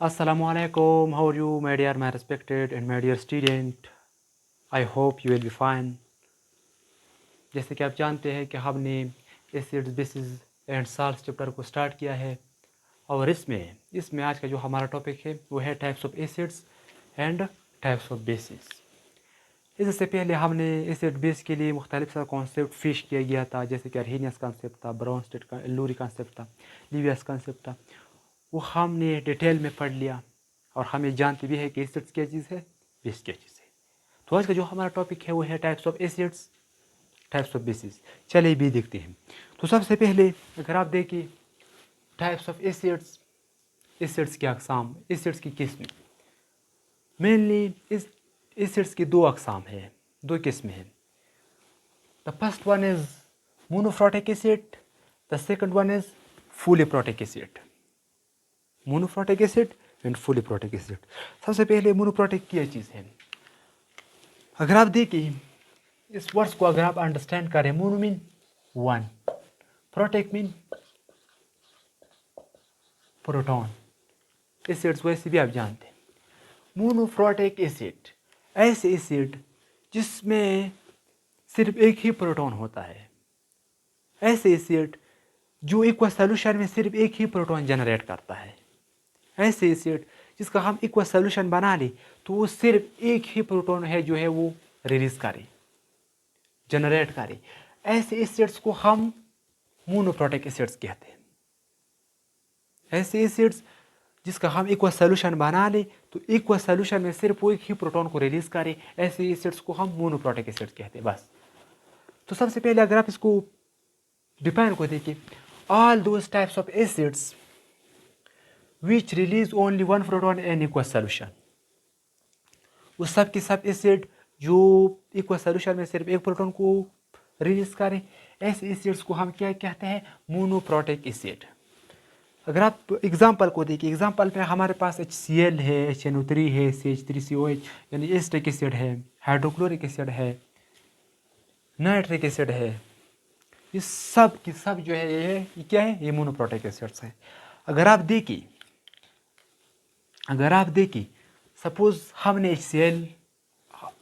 Assalamualaikum. How are you, my dear, my respected and my dear student? I hope you will be fine. जैसे कि आप जानते हैं कि हमने acids bases and salts chapter को स्टार्ट किया है और इसमें आज का जो हमारा टॉपिक है वो है types of acids and types of basis. इससे पहले हमने एसिड बेस के लिए मुख्तलिफ सा कॉन्सेप्ट फिश किया गया था, जैसे कि अर्हीनियस कॉन्सेप्ट था, ब्राउनस्टेड का लूरी कॉन्सेप्ट था, लिवियस कॉन्सेप्ट था। वो हमने डिटेल में पढ़ लिया और हमें जानते भी है कि एसिड्स क्या चीज़ है, बेस क्या चीज़ है। तो आज का जो हमारा टॉपिक है वो है types of acids, types of basis. चलिए भी देखते हैं। तो सबसे पहले अगर आप देखिए टाइप्स ऑफ एसिड्स, एसिड्स के अक़साम, एसिड्स की किस्में, मेनली इस एसिड्स की दो अक़साम है, दो किस्में हैं। The first one is monoprotic acid, the second one is polyprotic acid. Monoprotic acid and polyprotic acid. सबसे पहले मोनोप्रोटिक क्या चीज़ है। अगर आप देखिए इस वर्ड्स को अगर आप अंडरस्टैंड करें, mono mean one, protic mean proton. Acids वैसे भी आप जानते हैं। मोनोफ्रोटिक एसिड ऐसे एसिड जिसमें सिर्फ एक ही प्रोटॉन होता है। ऐसे एसिड जो एक्वस सॉल्यूशन में सिर्फ एक ही प्रोटॉन जनरेट करता है। ऐसे एसिड जिसका हम एक्वस सॉल्यूशन बना ले तो वो सिर्फ एक ही प्रोटॉन है जो है वो रिलीज करे, जनरेट करे। ऐसे एसिड्स को हम मोनोप्रोटिक एसिड्स कहते हैं। ऐसे एसिड्स जिसका हम एक्वस सॉल्यूशन बना ले तो एक्वस सॉल्यूशन में सिर्फ वो एक ही प्रोटॉन को रिलीज करे, ऐसे एसिड्स को हम मोनोप्रोटिक एसिड्स कहते हैं। बस। तो सबसे पहले अगर आप इसको डिफाइन को देखिए, all those types of acids which release only one proton in aqueous solution। वो सब के सब एसिड जो एक्वस सॉल्यूशन में सिर्फ एक प्रोटॉन को रिलीज करें, ऐसे एसिड्स को हम क्या कहते हैं, मोनोप्रोटिक एसिड। अगर आप एग्जांपल को देखिए, एग्जांपल में हमारे पास HCl है, HNO3 है, CH3COH यानी एसिटिक एसिड है, हाइड्रोक्लोरिक एसिड है, नाइट्रिक एसिड है। ये सब की सब जो है ये क्या है, ये मोनोप्रोटिक एसिड्स है। अगर आप देखिए सपोज हमने HCl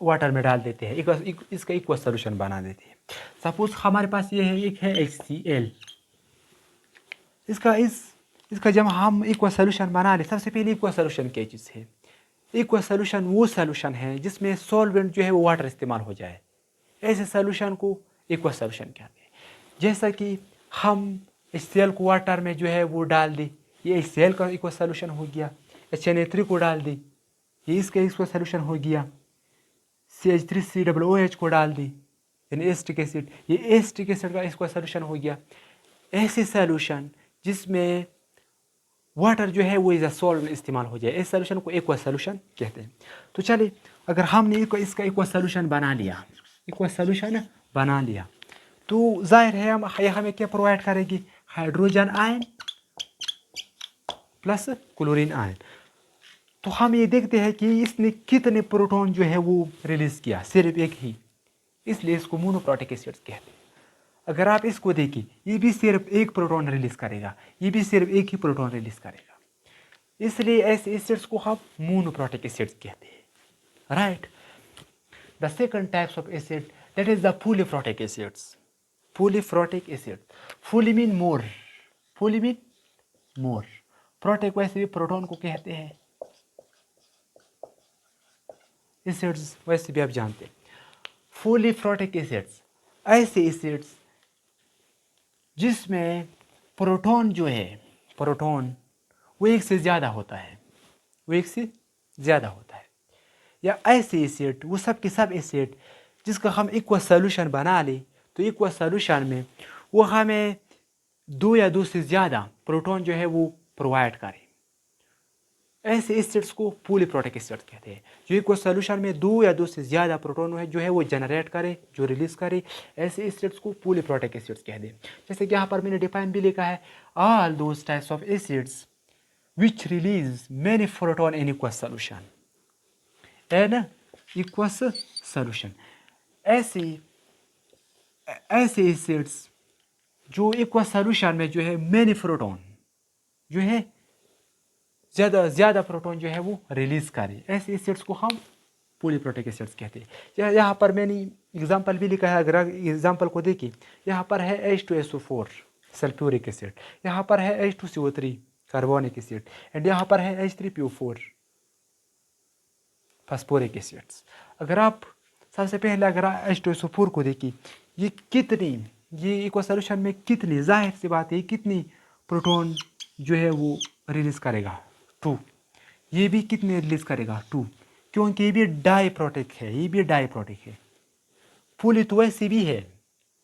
वाटर में डाल देते हैं, इसका एक्वस सॉल्यूशन बना देते हैं। सपोज हमारे पास ये है, एक है HCl। इसका जब हम एक्वस सॉल्यूशन बना ले, सबसे पहले एक्वस सॉल्यूशन क्या चीज़ है। एक्वस सॉल्यूशन वो सॉल्यूशन है जिसमें सॉल्वेंट जो है वो वाटर इस्तेमाल हो जाए। ऐसे सॉल्यूशन को एक्वस सॉल्यूशन कहते हैं। जैसा कि हम HCl को वाटर में जो है वो डाल दी, ये HCl का एक्वस सॉल्यूशन हो गया। HNO3 को डाल दी, ये इसका एक्वस सॉल्यूशन हो गया। CH3COOH को डाल दी यानी एसिटिक एसिड, ये एसिटिक एसिड का इसका सॉल्यूशन हो गया। ऐसे सॉल्यूशन जिसमें वाटर जो है वो एज अ सॉल्वेंट इस्तेमाल हो जाए, इस सॉल्यूशन को एक्वस सॉल्यूशन कहते हैं। तो चलिए अगर हमने इसका एक्वस सॉल्यूशन बना लिया, तो जाहिर है हमें क्या प्रोवाइड करेगी, hydrogen ion plus chlorine ion. तो हम ये देखते हैं कि इसने कितने प्रोटॉन जो है वो रिलीज किया, सिर्फ एक ही, इसलिए इसको मोनोप्रोटिक एसिड्स कहते हैं। अगर आप इसको देखिए, ये भी सिर्फ एक प्रोटॉन रिलीज करेगा, ये भी सिर्फ एक ही प्रोटॉन रिलीज करेगा, इसलिए ऐसे एसिड्स को हम मोनोप्रोटिक एसिड्स कहते हैं। Right. The second types of acid that is the polyprotic acids. Polyprotic acid, poly mean more, protic वैसे भी प्रोटॉन को कहते हैं, एसिड्स वैसे भी आप जानते हैं। फुलीप्रोटिक एसिड्स ऐसे एसिड्स जिसमें प्रोटॉन जो है, प्रोटॉन वो एक से ज़्यादा होता है, या ऐसे एसिड, वो सब के सब एसिड जिसका हम एक्वस सॉल्यूशन बना ले तो एक्वस सॉल्यूशन में वो हमें दो या दो से ज़्यादा प्रोटॉन जो है वो प्रोवाइड करे, ऐसे एसिड्स को पॉलीप्रोटिक एसिड्स कहते हैं। जो एक्वस सॉल्यूशन में दो या दो से ज़्यादा प्रोटॉन है जो है वो जनरेट करे, जो रिलीज करे, ऐसे एसिड्स को पॉलीप्रोटिक एसिड्स कहते हैं। जैसे कि यहाँ पर मैंने डिफाइन भी लिखा है, all those types of acids which release many proton in aqueous solution। ऐसे एसिड्स जो एक्वस सॉल्यूशन में जो है मैनी प्रोटॉन जो है ज़्यादा प्रोटॉन जो है वो रिलीज़ करे। ऐसे एसिड्स को हम पॉलीप्रोटिक एसिड्स कहते हैं। यहाँ पर मैंने एग्जांपल भी लिखा है, अगर एग्जांपल को देखिए, यहाँ पर है H2SO4 सल्फ्यूरिक एसिड, यहाँ पर है H2CO3 कार्बोनिक एसिड, एंड यहाँ पर है H3PO4 फास्फोरिक एसिड्स। अगर आप सबसे पहले अगर H2SO4 को देखिए, ये इक्वा सॉल्यूशन में कितनी, जाहिर सी बात है, कितनी प्रोटॉन जो है वो रिलीज़ करेगा, 2। ये भी कितने रिलीज़ करेगा, 2, क्योंकि ये भी डाईप्रोटिक है। फुली तो वैसे भी है,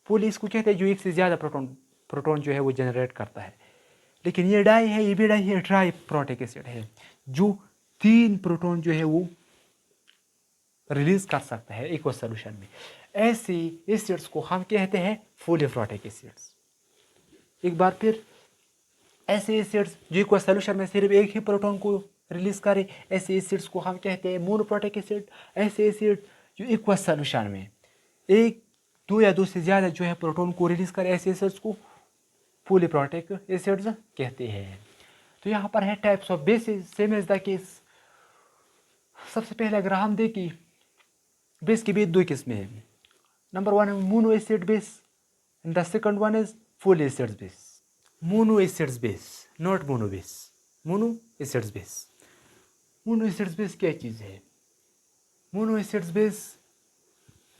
फुली इसको कहते हैं जो एक से ज़्यादा प्रोटॉन जो है वो जनरेट करता है, लेकिन ये डाई है, ये भी डाई है, ट्राईप्रोटिक एसिड है जो 3 प्रोटॉन जो है वो रिलीज़ कर सकता है इक्वा सॉल्यूशन में। ऐसे एसिड्स को हम कहते हैं पॉलीप्रोटिक एसिड्स। एक बार फिर, ऐसे एसिड्स जो इक्वा सॉल्यूशन में सिर्फ एक ही प्रोटॉन को रिलीज करे, ऐसे एसिड्स को हम कहते हैं मोनोप्रोटिक एसिड। ऐसे एसिड जो इक्वा सॉल्यूशन में दो या दो से ज़्यादा जो है प्रोटॉन को रिलीज करे, ऐसे एसिड्स को पॉलीप्रोटिक एसिड्स कहते हैं। तो यहाँ पर है types of basis, same as the case. सबसे पहले अगर हम देखें, बेस की भी 2 किस्में हैं। नंबर 1 है mono acid base and the second one is full acids base. Mono acids base, not mono base, mono acids base. Mono acids base क्या चीज़ है? मोनो एसिड्स बेस,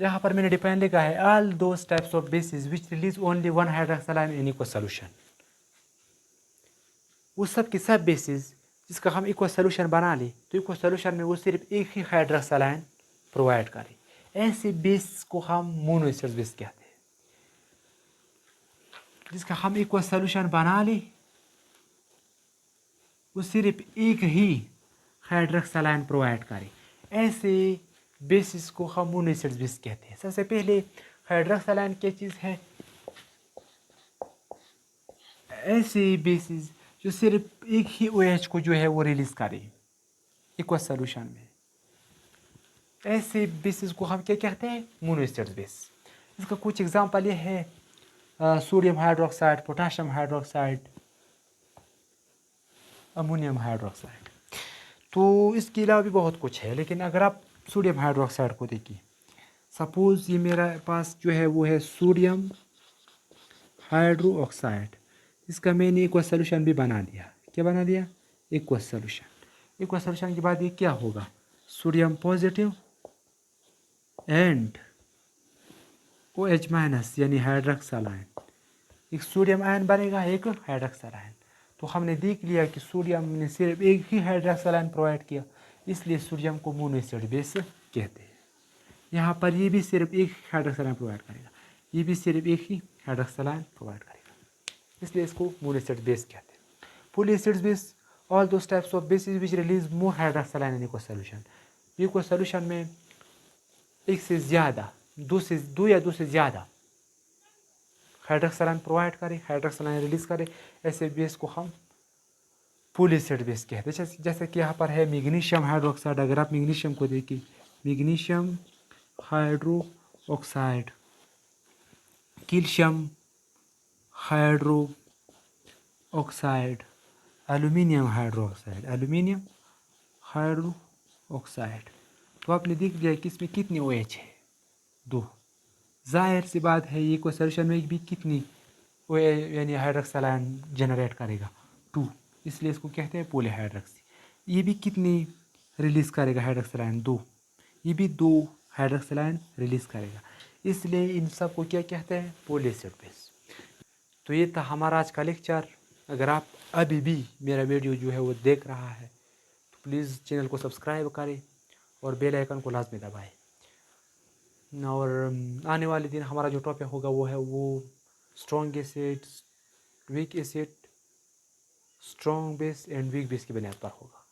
यहाँ पर मैंने डिफाइन लिखा है, all those types of basis which release only 1 hydroxyl ion in इक्वा solution. वो सब के सब बेसिस जिसका हम इक्वा सॉल्यूशन बना ले, तो इक्वा सॉल्यूशन में वो सिर्फ एक ही हाइड्रोक्साइल आयन प्रोवाइड करे, ऐसे बेस को हम मोनो एसिड्स बेस कहते हैं। जिसका हम इक्वा सॉल्यूशन बना ले, वो सिर्फ एक ही हाइड्रोक्साइल आयन प्रोवाइड करे, ऐसे बेसिस को हम मोनो एसिड्स बेस कहते हैं। सबसे पहले हाइड्रोक्साइल आयन क्या चीज़ है? ऐसे बेसिस जो सिर्फ एक ही OH को जो है वो रिलीज करे इक्वा सॉल्यूशन में, ऐसे बेसिस को हम क्या कहते हैं? Mono acids base. इसका कुछ एग्जांपल ये है, sodium hydroxide, potassium hydroxide, ammonium hydroxide. तो इसके अलावा भी बहुत कुछ है, लेकिन अगर आप सोडियम हाइड्रोक्साइड को देखिए, सपोज ये मेरा पास जो है वो है सोडियम हाइड्रोक्साइड, इसका मैंने इक्वा सॉल्यूशन भी बना दिया। क्या बना दिया? इक्वा सॉल्यूशन। इक्वा सॉल्यूशन के बाद ये क्या होगा? Sodium positive and OH minus यानी हाइड्रोक्साइल आयन, एक सोडियम आयन बनेगा, एक हाइड्रोक्साइल आयन। तो हमने देख लिया कि सोडियम ने सिर्फ एक ही हाइड्रोक्साइल आयन प्रोवाइड किया, इसलिए सोडियम को मोनो एसिड बेस कहते हैं। यहाँ पर ये भी सिर्फ एक हाइड्रोक्साइल आयन प्रोवाइड करेगा, ये भी सिर्फ एक ही हाइड्रोक्साइल आयन प्रोवाइड करेगा, इसलिए इसको मोनो एसिड बेस कहते हैं। Full acid base, all those types of basis which release more hydroxyl ion in इक्वा solution. इक्वा solution में एक से ज़्यादा, दो या दो से ज़्यादा हाइड्रोक्साइल आयन प्रोवाइड करे, हाइड्रोक्साइल आयन रिलीज करे, ऐसे बेस को हम फुल एसिड बेस कहते हैं। जैसे कि यहाँ पर है मैग्नीशियम हाइड्रोक्साइड। अगर आप मैग्नीशियम को देखिए, magnesium hydroxide, calcium hydroxide, aluminium hydroxide. तो आपने देख लिया कि इसमें कितनी OH है? 2। जाहिर सी बात है, ये कोई सॉल्यूशन में भी कितनी OH यानी हाइड्रोक्साइल आयन जनरेट करेगा? 2, इसलिए इसको कहते हैं पॉलीहाइड्रोक्सी। ये भी कितनी रिलीज़ करेगा हाइड्रोक्साइल आयन? 2, ये भी 2 हाइड्रोक्साइल आयन रिलीज़ करेगा, इसलिए इन सब को क्या कहते हैं? Poly acid base. तो ये था हमारा आज का लेक्चर। अगर आप अभी भी मेरा वीडियो जो है वो देख रहा है, तो प्लीज़ चैनल को सब्सक्राइब करें और बेल आइकन को लाजमी दबाएं। और आने वाले दिन हमारा जो टॉपिक होगा वो strong acid, weak acid, strong base and weak base की बुनियाद पर होगा।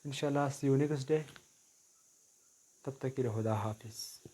इंशाल्लाह सी यू नेक्स्ट डे। तब तक के लिए खुदा हाफिज़।